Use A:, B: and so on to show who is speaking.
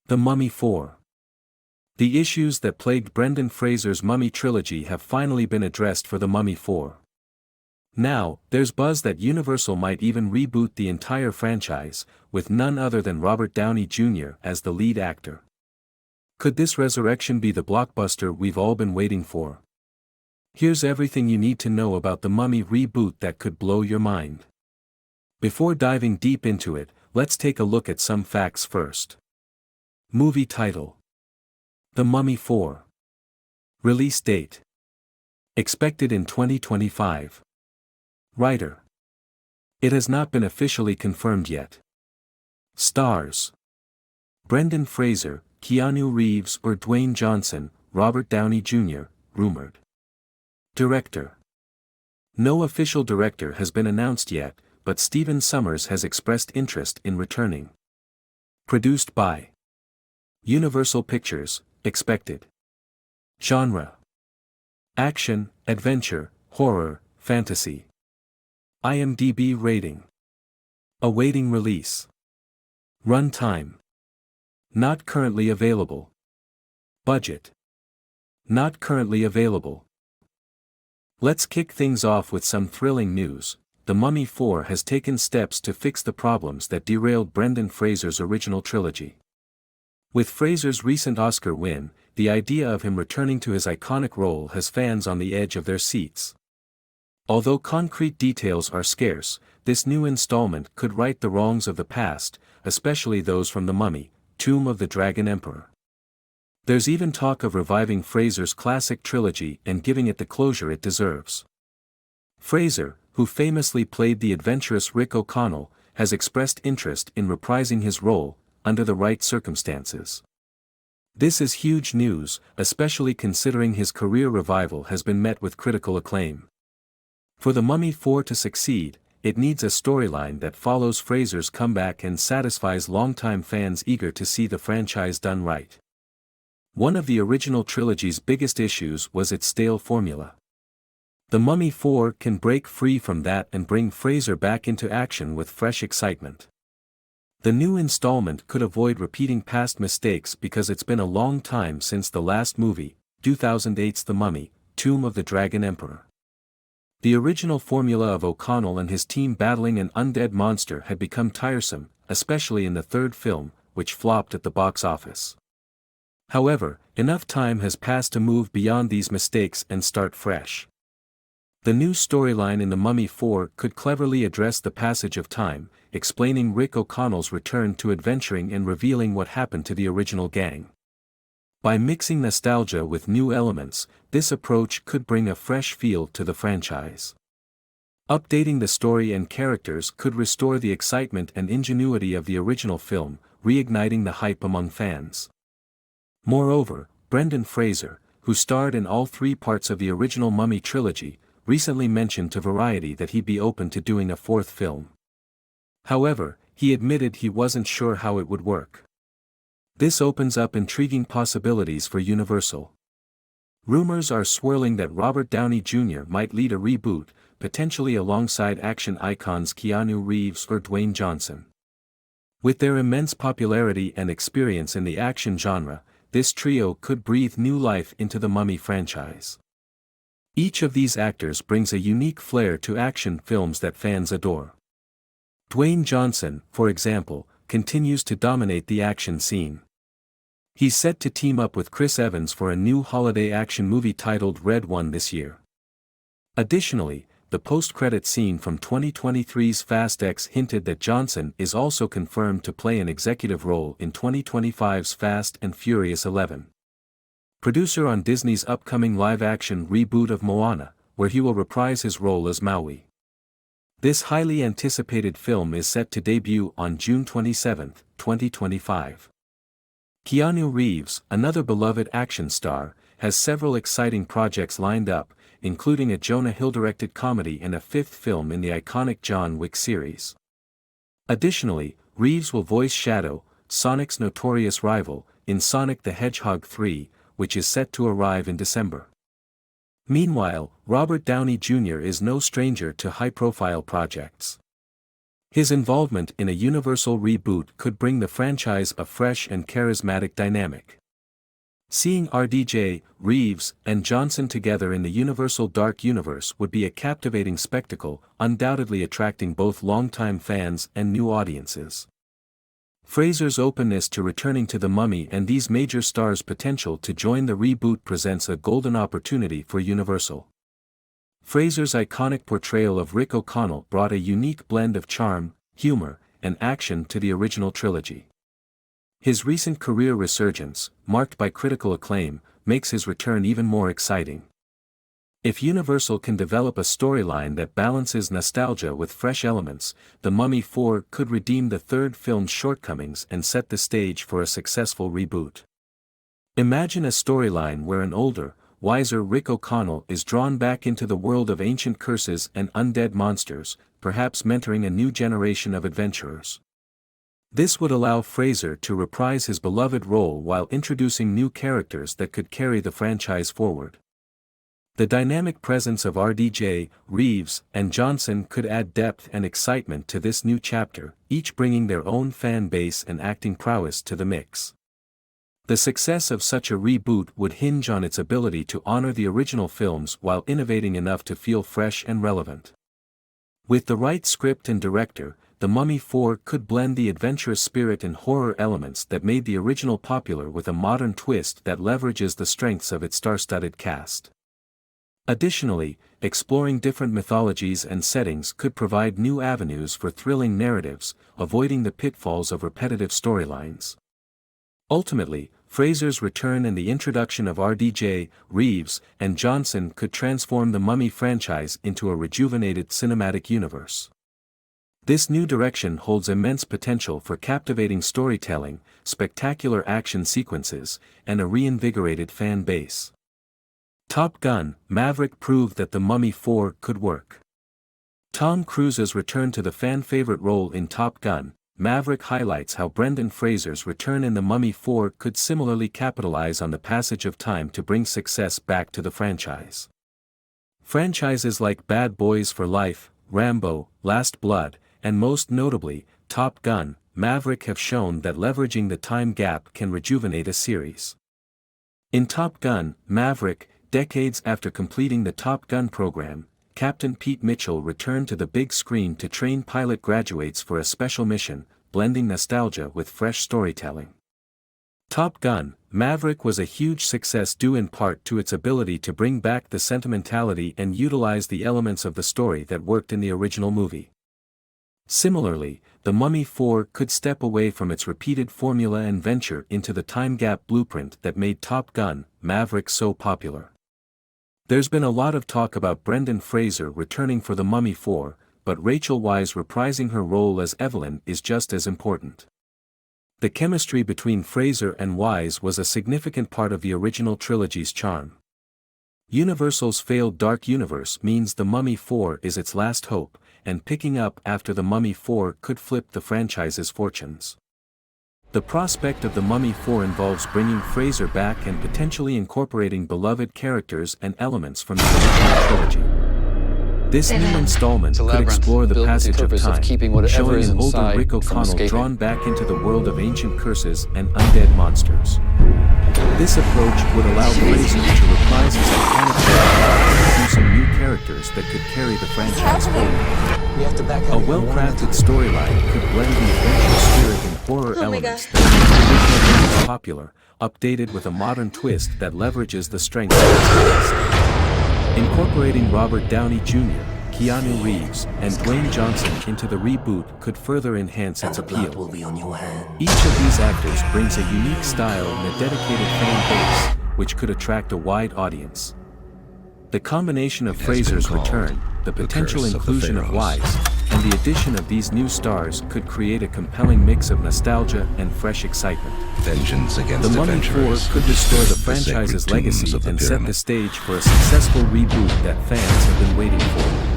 A: The Mummy 4. The issues that plagued Brendan Fraser's Mummy trilogy have finally been addressed for The Mummy 4. Now, there's buzz that Universal might even reboot the entire franchise, with none other than Robert Downey Jr. as the lead actor. Could this resurrection be the blockbuster we've all been waiting for? Here's everything you need to know about the Mummy reboot that could blow your mind. Before diving deep into it, let's take a look at some facts first. Movie title: The Mummy 4. Release date: expected in 2025. Writer: it has not been officially confirmed yet. Stars: Brendan Fraser, Keanu Reeves or Dwayne Johnson, Robert Downey Jr., rumored. Director: no official director has been announced yet, but Stephen Sommers has expressed interest in returning. Produced by Universal Pictures, expected. Genre: action, adventure, horror, fantasy. IMDb rating: awaiting release. Run time: not currently available. Budget: not currently available. Let's kick things off with some thrilling news. The Mummy 4 has taken steps to fix the problems that derailed Brendan Fraser's original trilogy. With Fraser's recent Oscar win, the idea of him returning to his iconic role has fans on the edge of their seats. Although concrete details are scarce, this new installment could right the wrongs of the past, especially those from The Mummy, Tomb of the Dragon Emperor. There's even talk of reviving Fraser's classic trilogy and giving it the closure it deserves. Fraser, who famously played the adventurous Rick O'Connell, has expressed interest in reprising his role, under the right circumstances. This is huge news, especially considering his career revival has been met with critical acclaim. For The Mummy 4 to succeed, it needs a storyline that follows Fraser's comeback and satisfies longtime fans eager to see the franchise done right. One of the original trilogy's biggest issues was its stale formula. The Mummy 4 can break free from that and bring Fraser back into action with fresh excitement. The new installment could avoid repeating past mistakes because it's been a long time since the last movie, 2008's The Mummy, Tomb of the Dragon Emperor. The original formula of O'Connell and his team battling an undead monster had become tiresome, especially in the third film, which flopped at the box office. However, enough time has passed to move beyond these mistakes and start fresh. The new storyline in The Mummy 4 could cleverly address the passage of time, explaining Rick O'Connell's return to adventuring and revealing what happened to the original gang. By mixing nostalgia with new elements, this approach could bring a fresh feel to the franchise. Updating the story and characters could restore the excitement and ingenuity of the original film, reigniting the hype among fans. Moreover, Brendan Fraser, who starred in all three parts of the original Mummy trilogy, recently mentioned to Variety that he'd be open to doing a fourth film. However, he admitted he wasn't sure how it would work. This opens up intriguing possibilities for Universal. Rumors are swirling that Robert Downey Jr. might lead a reboot, potentially alongside action icons Keanu Reeves or Dwayne Johnson. With their immense popularity and experience in the action genre, this trio could breathe new life into the Mummy franchise. Each of these actors brings a unique flair to action films that fans adore. Dwayne Johnson, for example, continues to dominate the action scene. He's set to team up with Chris Evans for a new holiday action movie titled Red One this year. Additionally, the post-credit scene from 2023's Fast X hinted that Johnson is also confirmed to play an executive role in 2025's Fast and Furious 11. Producer on Disney's upcoming live-action reboot of Moana, where he will reprise his role as Maui. This highly anticipated film is set to debut on June 27, 2025. Keanu Reeves, another beloved action star, has several exciting projects lined up, including a Jonah Hill-directed comedy and a fifth film in the iconic John Wick series. Additionally, Reeves will voice Shadow, Sonic's notorious rival, in Sonic the Hedgehog 3, which is set to arrive in December. Meanwhile, Robert Downey Jr. is no stranger to high-profile projects. His involvement in a Universal reboot could bring the franchise a fresh and charismatic dynamic. Seeing RDJ, Reeves, and Johnson together in the Universal Dark Universe would be a captivating spectacle, undoubtedly attracting both longtime fans and new audiences. Fraser's openness to returning to The Mummy and these major stars' potential to join the reboot presents a golden opportunity for Universal. Fraser's iconic portrayal of Rick O'Connell brought a unique blend of charm, humor, and action to the original trilogy. His recent career resurgence, marked by critical acclaim, makes his return even more exciting. If Universal can develop a storyline that balances nostalgia with fresh elements, The Mummy 4 could redeem the third film's shortcomings and set the stage for a successful reboot. Imagine a storyline where an older, wiser Rick O'Connell is drawn back into the world of ancient curses and undead monsters, perhaps mentoring a new generation of adventurers. This would allow Fraser to reprise his beloved role while introducing new characters that could carry the franchise forward. The dynamic presence of RDJ, Reeves, and Johnson could add depth and excitement to this new chapter, each bringing their own fan base and acting prowess to the mix. The success of such a reboot would hinge on its ability to honor the original films while innovating enough to feel fresh and relevant. With the right script and director, The Mummy 4 could blend the adventurous spirit and horror elements that made the original popular with a modern twist that leverages the strengths of its star-studded cast. Additionally, exploring different mythologies and settings could provide new avenues for thrilling narratives, avoiding the pitfalls of repetitive storylines. Ultimately, Fraser's return and the introduction of RDJ, Reeves, and Johnson could transform the Mummy franchise into a rejuvenated cinematic universe. This new direction holds immense potential for captivating storytelling, spectacular action sequences, and a reinvigorated fan base. Top Gun: Maverick proved that The Mummy 4 could work. Tom Cruise's return to the fan-favorite role in Top Gun: Maverick highlights how Brendan Fraser's return in The Mummy 4 could similarly capitalize on the passage of time to bring success back to the franchise. Franchises like Bad Boys for Life, Rambo, Last Blood, and most notably, Top Gun: Maverick have shown that leveraging the time gap can rejuvenate a series. In Top Gun: Maverick, decades after completing the Top Gun program, Captain Pete Mitchell returned to the big screen to train pilot graduates for a special mission, blending nostalgia with fresh storytelling. Top Gun: Maverick was a huge success due in part to its ability to bring back the sentimentality and utilize the elements of the story that worked in the original movie. Similarly, The Mummy 4 could step away from its repeated formula and venture into the time gap blueprint that made Top Gun: Maverick so popular. There's been a lot of talk about Brendan Fraser returning for The Mummy 4, but Rachel Weisz reprising her role as Evelyn is just as important. The chemistry between Fraser and Weisz was a significant part of the original trilogy's charm. Universal's failed Dark Universe means The Mummy 4 is its last hope, and picking up after The Mummy 4 could flip the franchise's fortunes. The prospect of The Mummy 4 involves bringing Fraser back and potentially incorporating beloved characters and elements from the original trilogy. This new installment could explore the passage of time, showing an older Rick O'Connell drawn back into the world of ancient curses and undead monsters. This approach would allow Fraser to reprise his iconic role, introducing new characters that could carry the franchise forward. A well-crafted storyline could blend the adventure spirit and horror elements that made the original movies popular, updated with a modern twist that leverages the strengths of its cast. Incorporating Robert Downey Jr., Keanu Reeves, and Dwayne Johnson into the reboot could further enhance its appeal. Each of these actors brings a unique style and a dedicated fan base, which could attract a wide audience. The combination of Fraser's return, the potential inclusion of Weisz, and the addition of these new stars could create a compelling mix of nostalgia and fresh excitement. The Mummy 4 could restore the franchise's legacy and set the stage for a successful reboot that fans have been waiting for.